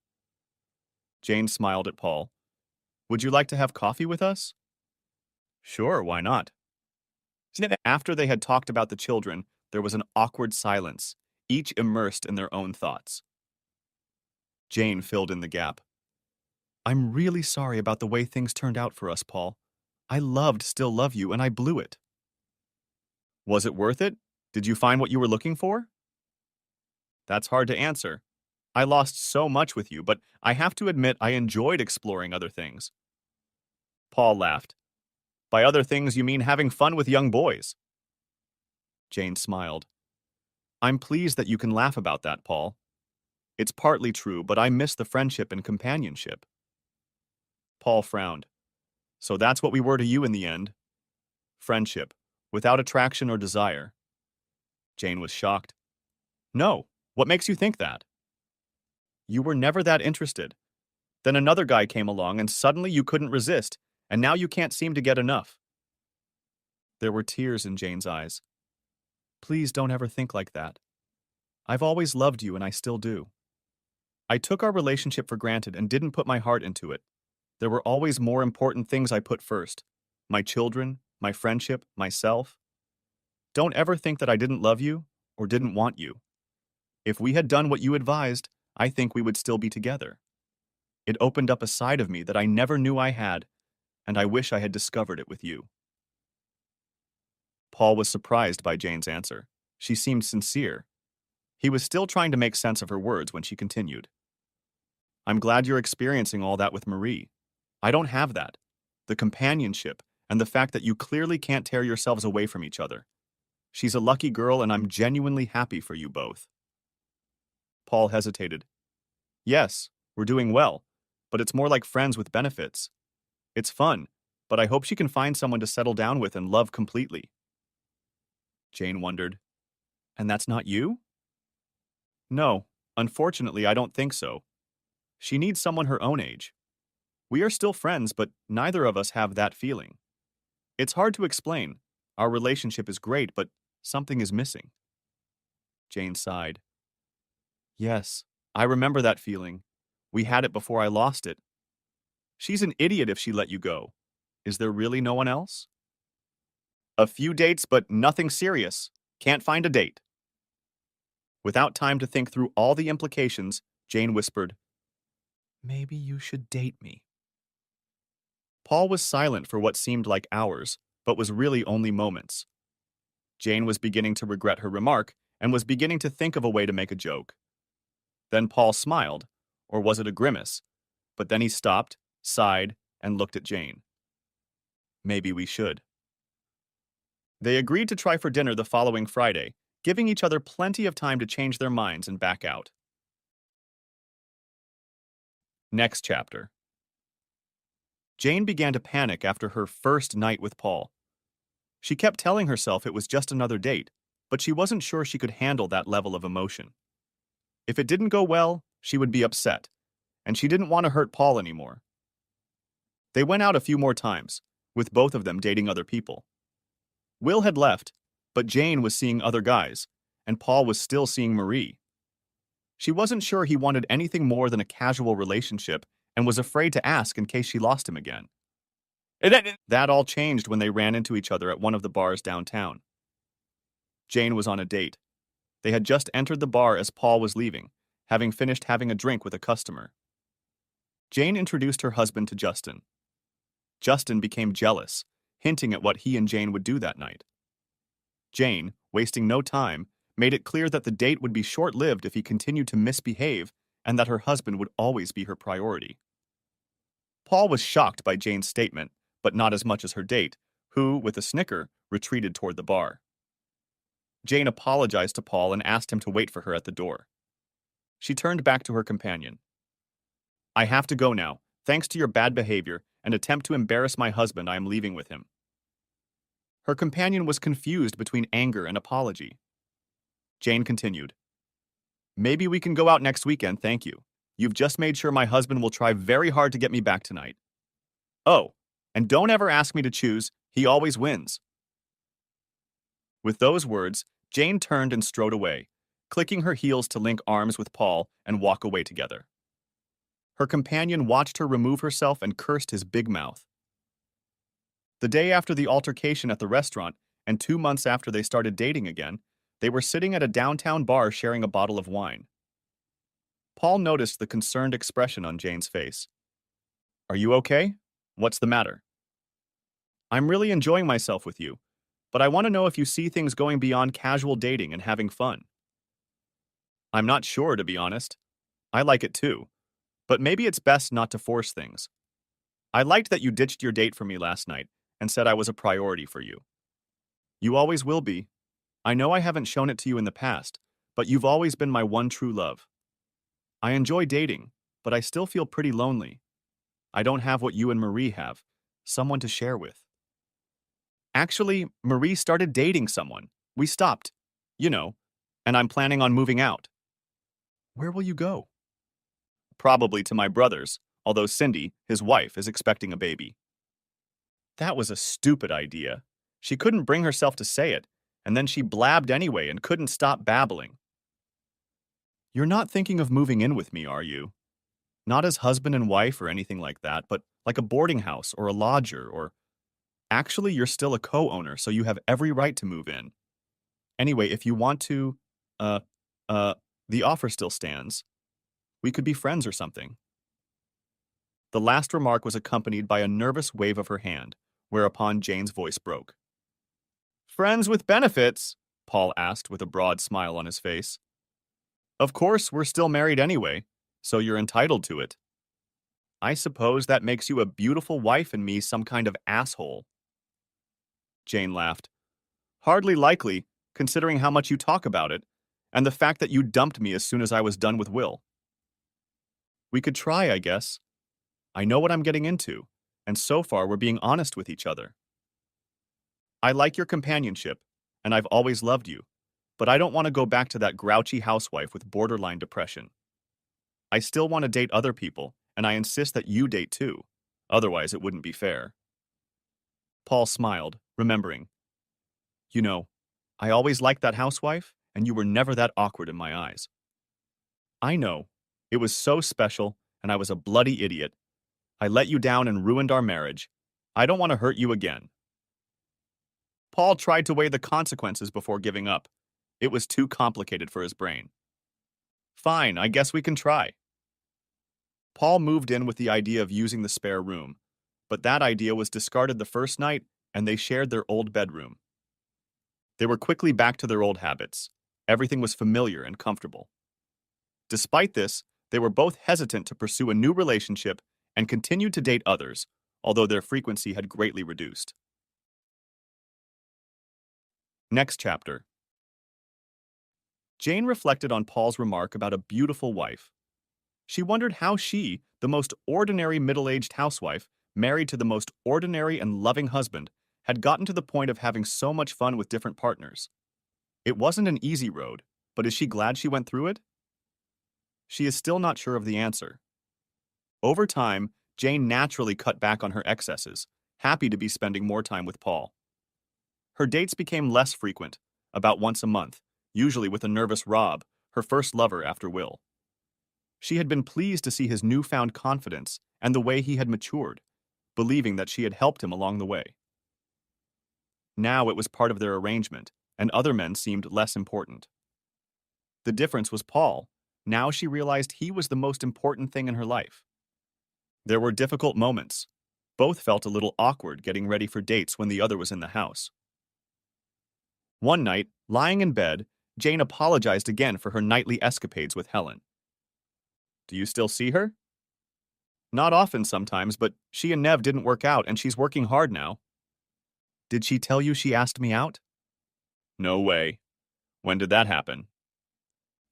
Jane smiled at Paul. "Would you like to have coffee with us?" "Sure, why not?" After they had talked about the children, there was an awkward silence, each immersed in their own thoughts. Jane filled in the gap. "I'm really sorry about the way things turned out for us, Paul. I loved Still Love You, and I blew it." "Was it worth it? Did you find what you were looking for?" "That's hard to answer. I lost so much with you, but I have to admit I enjoyed exploring other things." Paul laughed. "By other things, you mean having fun with young boys." Jane smiled. "I'm pleased that you can laugh about that, Paul. It's partly true, but I miss the friendship and companionship." Paul frowned. "So that's what we were to you in the end? Friendship, without attraction or desire." Jane was shocked. "No, what makes you think that?" "You were never that interested. Then another guy came along and suddenly you couldn't resist, and now you can't seem to get enough." There were tears in Jane's eyes. "Please don't ever think like that. I've always loved you and I still do. I took our relationship for granted and didn't put my heart into it. There were always more important things I put first. My children, my friendship, myself. Don't ever think that I didn't love you or didn't want you. If we had done what you advised, I think we would still be together. It opened up a side of me that I never knew I had, and I wish I had discovered it with you." Paul was surprised by Jane's answer. She seemed sincere. He was still trying to make sense of her words when she continued. "I'm glad you're experiencing all that with Marie. I don't have that. The companionship and the fact that you clearly can't tear yourselves away from each other. She's a lucky girl and I'm genuinely happy for you both." Paul hesitated. "Yes, we're doing well, but it's more like friends with benefits. It's fun, but I hope she can find someone to settle down with and love completely." Jane wondered, "And that's not you?" "No, unfortunately, I don't think so. She needs someone her own age. We are still friends, but neither of us have that feeling. It's hard to explain. Our relationship is great, but something is missing." Jane sighed. "Yes, I remember that feeling. We had it before I lost it. She's an idiot if she let you go. Is there really no one else?" "A few dates, but nothing serious. Can't find a date." Without time to think through all the implications, Jane whispered, "Maybe you should date me." Paul was silent for what seemed like hours, but was really only moments. Jane was beginning to regret her remark and was beginning to think of a way to make a joke. Then Paul smiled, or was it a grimace? But then he stopped, sighed, and looked at Jane. "Maybe we should." They agreed to try for dinner the following Friday, giving each other plenty of time to change their minds and back out. Next chapter. Jane began to panic after her first night with Paul. She kept telling herself it was just another date, but she wasn't sure she could handle that level of emotion. If it didn't go well, she would be upset, and she didn't want to hurt Paul anymore. They went out a few more times, with both of them dating other people. Will had left, but Jane was seeing other guys, and Paul was still seeing Marie. She wasn't sure he wanted anything more than a casual relationship and was afraid to ask in case she lost him again. That all changed when they ran into each other at one of the bars downtown. Jane was on a date. They had just entered the bar as Paul was leaving, having finished having a drink with a customer. Jane introduced her husband to Justin. Justin became jealous, hinting at what he and Jane would do that night. Jane, wasting no time, made it clear that the date would be short-lived if he continued to misbehave and that her husband would always be her priority. Paul was shocked by Jane's statement, but not as much as her date, who, with a snicker, retreated toward the bar. Jane apologized to Paul and asked him to wait for her at the door. She turned back to her companion. "I have to go now. Thanks to your bad behavior and attempt to embarrass my husband, I am leaving with him." Her companion was confused between anger and apology. Jane continued, "Maybe we can go out next weekend, thank you. You've just made sure my husband will try very hard to get me back tonight. Oh, and don't ever ask me to choose, he always wins." With those words, Jane turned and strode away, clicking her heels to link arms with Paul and walk away together. Her companion watched her remove herself and cursed his big mouth. The day after the altercation at the restaurant, and 2 months after they started dating again, they were sitting at a downtown bar sharing a bottle of wine. Paul noticed the concerned expression on Jane's face. "Are you okay? What's the matter?" "I'm really enjoying myself with you, but I want to know if you see things going beyond casual dating and having fun." "I'm not sure, to be honest. I like it too, but maybe it's best not to force things. I liked that you ditched your date for me last night and said I was a priority for you. You always will be. I know I haven't shown it to you in the past, but you've always been my one true love. I enjoy dating, but I still feel pretty lonely. I don't have what you and Marie have, someone to share with." "Actually, Marie started dating someone. We stopped. You know, and I'm planning on moving out." "Where will you go?" "Probably to my brother's, although Cindy, his wife, is expecting a baby." That was a stupid idea. She couldn't bring herself to say it, and then she blabbed anyway and couldn't stop babbling. "You're not thinking of moving in with me, are you? Not as husband and wife or anything like that, but like a boarding house or a lodger or... Actually, you're still a co-owner, so you have every right to move in. Anyway, if you want to, uh, uh, the offer still stands. We could be friends or something." The last remark was accompanied by a nervous wave of her hand, whereupon Jane's voice broke. "Friends with benefits?" Paul asked with a broad smile on his face. "Of course, we're still married anyway, so you're entitled to it. I suppose that makes you a beautiful wife and me some kind of asshole." Jane laughed. "Hardly likely, considering how much you talk about it, and the fact that you dumped me as soon as I was done with Will. We could try, I guess. I know what I'm getting into, and so far we're being honest with each other. I like your companionship, and I've always loved you, but I don't want to go back to that grouchy housewife with borderline depression. I still want to date other people, and I insist that you date too. Otherwise, it wouldn't be fair." Paul smiled, remembering. "You know, I always liked that housewife, and you were never that awkward in my eyes." "I know. It was so special, and I was a bloody idiot. I let you down and ruined our marriage. I don't want to hurt you again." Paul tried to weigh the consequences before giving up. It was too complicated for his brain. "Fine, I guess we can try." Paul moved in with the idea of using the spare room, but that idea was discarded the first night, and they shared their old bedroom. They were quickly back to their old habits. Everything was familiar and comfortable. Despite this, they were both hesitant to pursue a new relationship and continued to date others, although their frequency had greatly reduced. Next chapter. Jane reflected on Paul's remark about a beautiful wife. She wondered how she, the most ordinary middle-aged housewife, married to the most ordinary and loving husband, had gotten to the point of having so much fun with different partners. It wasn't an easy road, but is she glad she went through it? She is still not sure of the answer. Over time, Jane naturally cut back on her excesses, happy to be spending more time with Paul. Her dates became less frequent, about once a month, usually with a nervous Rob, her first lover after Will. She had been pleased to see his newfound confidence and the way he had matured, believing that she had helped him along the way. Now it was part of their arrangement, and other men seemed less important. The difference was Paul. Now she realized he was the most important thing in her life. There were difficult moments. Both felt a little awkward getting ready for dates when the other was in the house. One night, lying in bed, Jane apologized again for her nightly escapades with Helen. Do you still see her? Not often sometimes, but she and Nev didn't work out and she's working hard now. Did she tell you she asked me out? No way. When did that happen?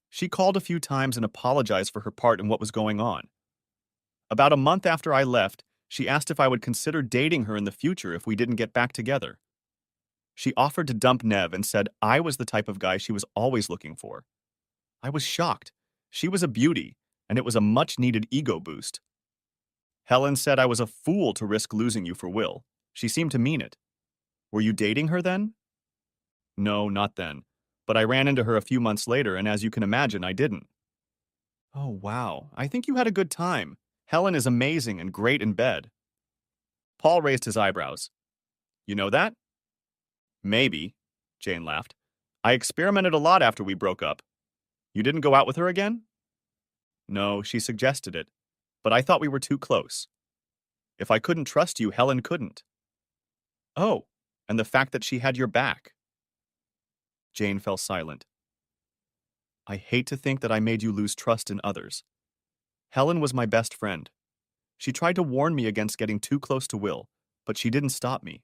She called a few times and apologized for her part in what was going on. About a month after I left, she asked if I would consider dating her in the future if we didn't get back together. She offered to dump Nev and said I was the type of guy she was always looking for. I was shocked. She was a beauty, and it was a much-needed ego boost. Helen said I was a fool to risk losing you for Will. She seemed to mean it. Were you dating her then? No, not then. But I ran into her a few months later, and as you can imagine, I didn't. Oh, wow. I think you had a good time. Helen is amazing and great in bed. Paul raised his eyebrows. You know that? Maybe, Jane laughed. I experimented a lot after we broke up. You didn't go out with her again? No, she suggested it, but I thought we were too close. If I couldn't trust you, Helen couldn't. Oh, and the fact that she had your back. Jane fell silent. I hate to think that I made you lose trust in others. Helen was my best friend. She tried to warn me against getting too close to Will, but she didn't stop me.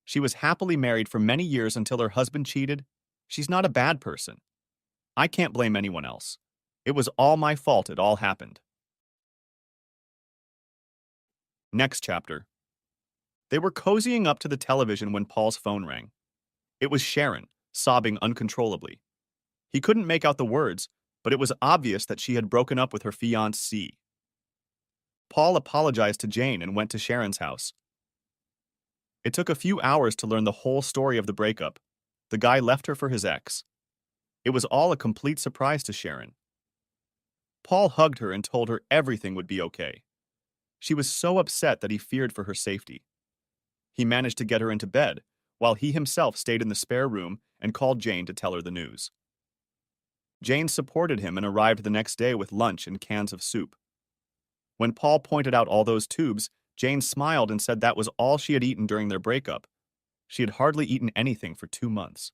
She was happily married for many years until her husband cheated. She's not a bad person. I can't blame anyone else. It was all my fault it all happened. Next chapter. They were cozying up to the television when Paul's phone rang. It was Sharon, sobbing uncontrollably. He couldn't make out the words, but it was obvious that she had broken up with her fiancé. Paul apologized to Jane and went to Sharon's house. It took a few hours to learn the whole story of the breakup. The guy left her for his ex. It was all a complete surprise to Sharon. Paul hugged her and told her everything would be okay. She was so upset that he feared for her safety. He managed to get her into bed, while he himself stayed in the spare room and called Jane to tell her the news. Jane supported him and arrived the next day with lunch and cans of soup. When Paul pointed out all those tubes, Jane smiled and said that was all she had eaten during their breakup. She had hardly eaten anything for 2 months.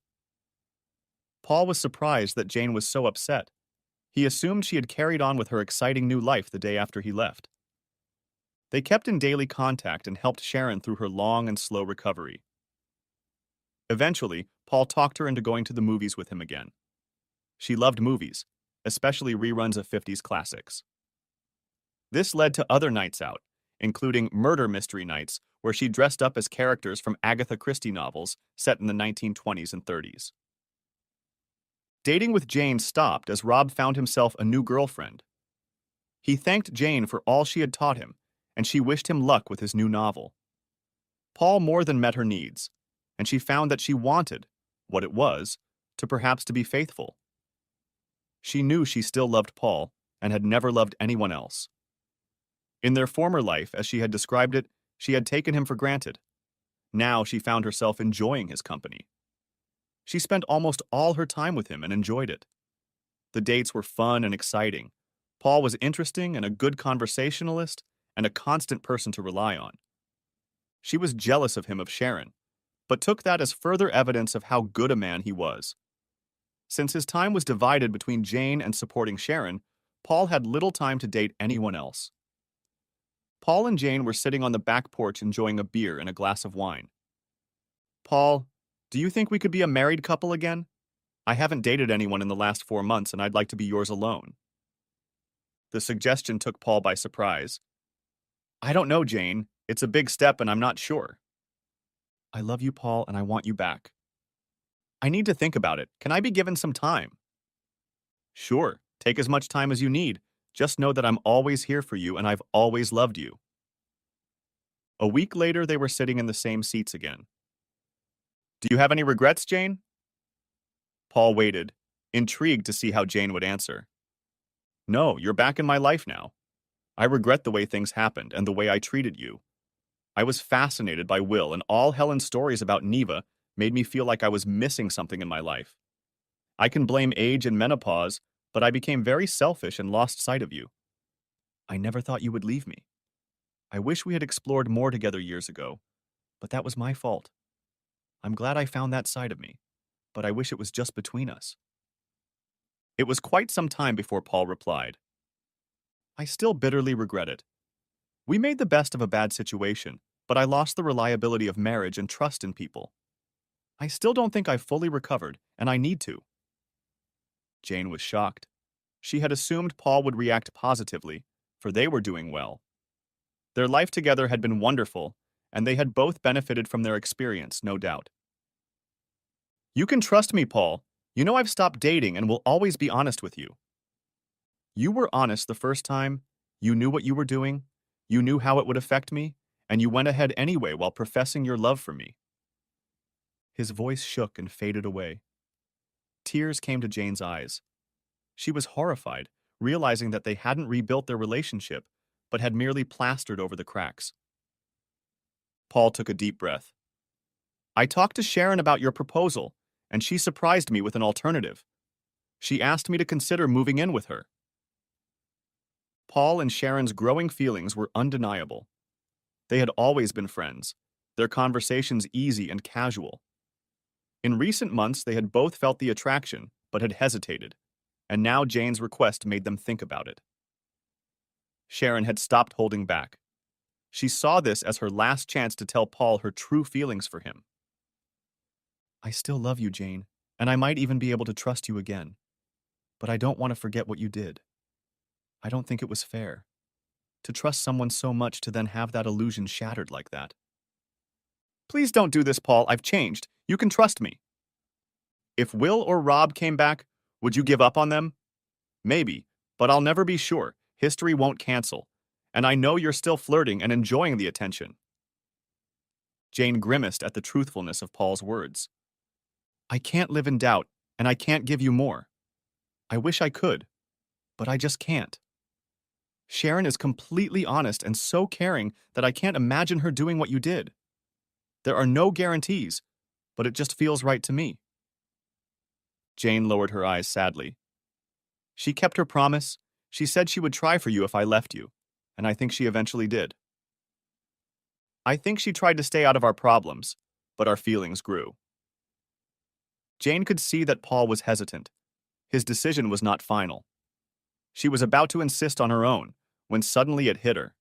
Paul was surprised that Jane was so upset. He assumed she had carried on with her exciting new life the day after he left. They kept in daily contact and helped Sharon through her long and slow recovery. Eventually, Paul talked her into going to the movies with him again. She loved movies, especially reruns of 50s classics. This led to other nights out, including murder mystery nights where she dressed up as characters from Agatha Christie novels set in the 1920s and 30s. Dating with Jane stopped as Rob found himself a new girlfriend. He thanked Jane for all she had taught him, and she wished him luck with his new novel. Paul more than met her needs, and she found that she wanted, what it was, to be faithful. She knew she still loved Paul and had never loved anyone else. In their former life, as she had described it, she had taken him for granted. Now she found herself enjoying his company. She spent almost all her time with him and enjoyed it. The dates were fun and exciting. Paul was interesting and a good conversationalist and a constant person to rely on. She was jealous of him of Sharon, but took that as further evidence of how good a man he was. Since his time was divided between Jane and supporting Sharon, Paul had little time to date anyone else. Paul and Jane were sitting on the back porch enjoying a beer and a glass of wine. Paul, do you think we could be a married couple again? I haven't dated anyone in the last 4 months and I'd like to be yours alone. The suggestion took Paul by surprise. I don't know, Jane. It's a big step and I'm not sure. I love you, Paul, and I want you back. I need to think about it. Can I be given some time? Sure, take as much time as you need. Just know that I'm always here for you and I've always loved you. A week later, they were sitting in the same seats again. Do you have any regrets, Jane? Paul waited, intrigued to see how Jane would answer. No, you're back in my life now. I regret the way things happened and the way I treated you. I was fascinated by Will, and all Helen's stories about Neva made me feel like I was missing something in my life. I can blame age and menopause, but I became very selfish and lost sight of you. I never thought you would leave me. I wish we had explored more together years ago, but that was my fault. I'm glad I found that side of me, but I wish it was just between us. It was quite some time before Paul replied. I still bitterly regret it. We made the best of a bad situation, but I lost the reliability of marriage and trust in people. I still don't think I've fully recovered, and I need to. Jane was shocked. She had assumed Paul would react positively, for they were doing well. Their life together had been wonderful, and they had both benefited from their experience, no doubt. You can trust me, Paul. You know I've stopped dating and will always be honest with you. You were honest the first time, you knew what you were doing, you knew how it would affect me, and you went ahead anyway while professing your love for me. His voice shook and faded away. Tears came to Jane's eyes. She was horrified, realizing that they hadn't rebuilt their relationship, but had merely plastered over the cracks. Paul took a deep breath. I talked to Sharon about your proposal, and she surprised me with an alternative. She asked me to consider moving in with her. Paul and Sharon's growing feelings were undeniable. They had always been friends, their conversations easy and casual. In recent months, they had both felt the attraction, but had hesitated, and now Jane's request made them think about it. Sharon had stopped holding back. She saw this as her last chance to tell Paul her true feelings for him. I still love you, Jane, and I might even be able to trust you again. But I don't want to forget what you did. I don't think it was fair. To trust someone so much to then have that illusion shattered like that. Please don't do this, Paul. I've changed. You can trust me. If Will or Rob came back, would you give up on them? Maybe, but I'll never be sure. History won't cancel. And I know you're still flirting and enjoying the attention. Jane grimaced at the truthfulness of Paul's words. I can't live in doubt, and I can't give you more. I wish I could, but I just can't. Sharon is completely honest and so caring that I can't imagine her doing what you did. There are no guarantees, but it just feels right to me. Jane lowered her eyes sadly. She kept her promise. She said she would try for you if I left you, and I think she eventually did. I think she tried to stay out of our problems, but our feelings grew. Jane could see that Paul was hesitant. His decision was not final. She was about to insist on her own, when suddenly it hit her.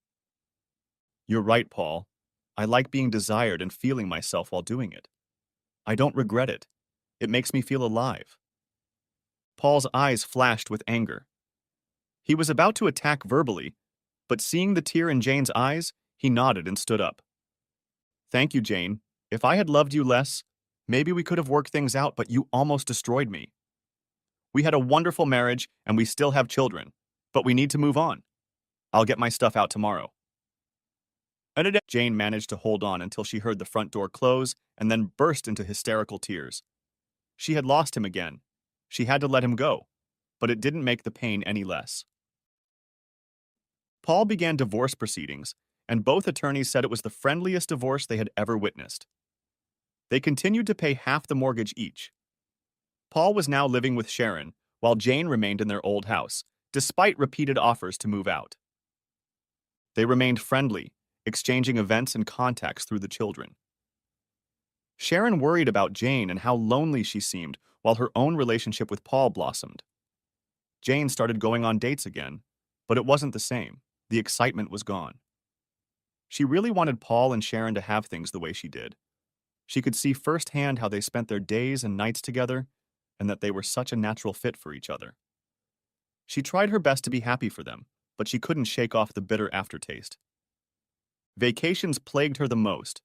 You're right, Paul. I like being desired and feeling myself while doing it. I don't regret it. It makes me feel alive. Paul's eyes flashed with anger. He was about to attack verbally, but seeing the tear in Jane's eyes, he nodded and stood up. Thank you, Jane. If I had loved you less, maybe we could have worked things out, but you almost destroyed me. We had a wonderful marriage, and we still have children, but we need to move on. I'll get my stuff out tomorrow. Jane managed to hold on until she heard the front door close and then burst into hysterical tears. She had lost him again. She had to let him go, but it didn't make the pain any less. Paul began divorce proceedings, and both attorneys said it was the friendliest divorce they had ever witnessed. They continued to pay half the mortgage each. Paul was now living with Sharon, while Jane remained in their old house, despite repeated offers to move out. They remained friendly, exchanging events and contacts through the children. Sharon worried about Jane and how lonely she seemed while her own relationship with Paul blossomed. Jane started going on dates again, but it wasn't the same. The excitement was gone. She really wanted Paul and Sharon to have things the way she did. She could see firsthand how they spent their days and nights together, and that they were such a natural fit for each other. She tried her best to be happy for them, but she couldn't shake off the bitter aftertaste. Vacations plagued her the most.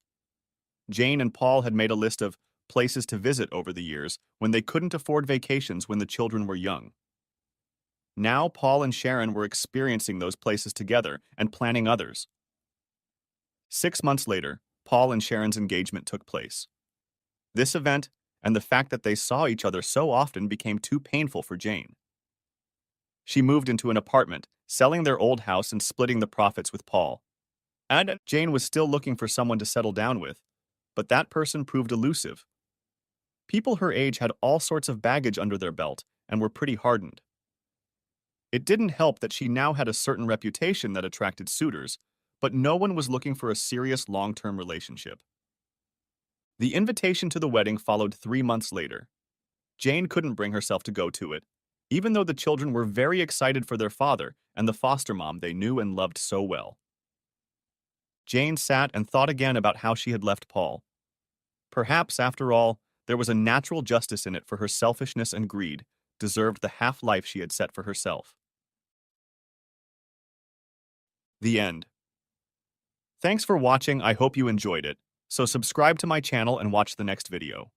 Jane and Paul had made a list of places to visit over the years when they couldn't afford vacations when the children were young. Now Paul and Sharon were experiencing those places together and planning others. 6 months later, Paul and Sharon's engagement took place. This event and the fact that they saw each other so often became too painful for Jane. She moved into an apartment, selling their old house and splitting the profits with Paul. And Jane was still looking for someone to settle down with, but that person proved elusive. People her age had all sorts of baggage under their belt and were pretty hardened. It didn't help that she now had a certain reputation that attracted suitors, but no one was looking for a serious long-term relationship. The invitation to the wedding followed 3 months later. Jane couldn't bring herself to go to it, even though the children were very excited for their father and the foster mom they knew and loved so well. Jane sat and thought again about how she had left Paul. Perhaps, after all, there was a natural justice in it for her selfishness and greed, deserved the half-life she had set for herself. The end. Thanks for watching, I hope you enjoyed it, so subscribe to my channel and watch the next video.